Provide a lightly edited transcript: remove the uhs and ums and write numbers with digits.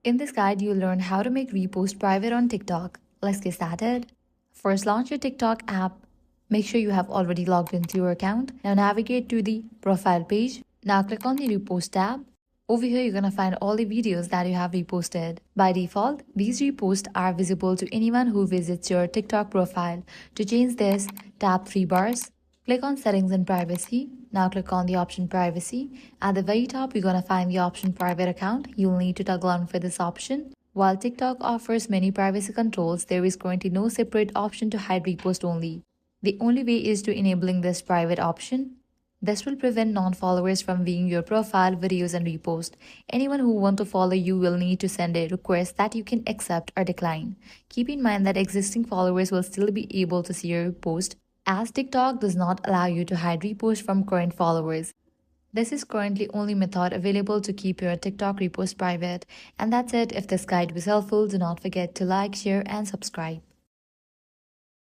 In this guide, you'll learn how to make repost private on TikTok. Let's get started. First, launch your TikTok app. Make sure you have already logged into your account. Now navigate to the profile page. Now click on the repost tab. Over here, you're going to find all the videos that you have reposted. By default, these reposts are visible to anyone who visits your TikTok profile. To change this, tap three bars. Click on Settings and Privacy. Now click on the option Privacy. At the very top, you're going to find the option Private Account. You'll need to toggle on for this option. While TikTok offers many privacy controls, there is currently no separate option to hide repost only. The only way is to enabling this private option. This will prevent non-followers from viewing your profile, videos, and repost. Anyone who wants to follow you will need to send a request that you can accept or decline. Keep in mind that existing followers will still be able to see your post, as TikTok does not allow you to hide reposts from current followers. This is currently only method available to keep your TikTok repost private. And that's it. If this guide was helpful, do not forget to like, share, and subscribe.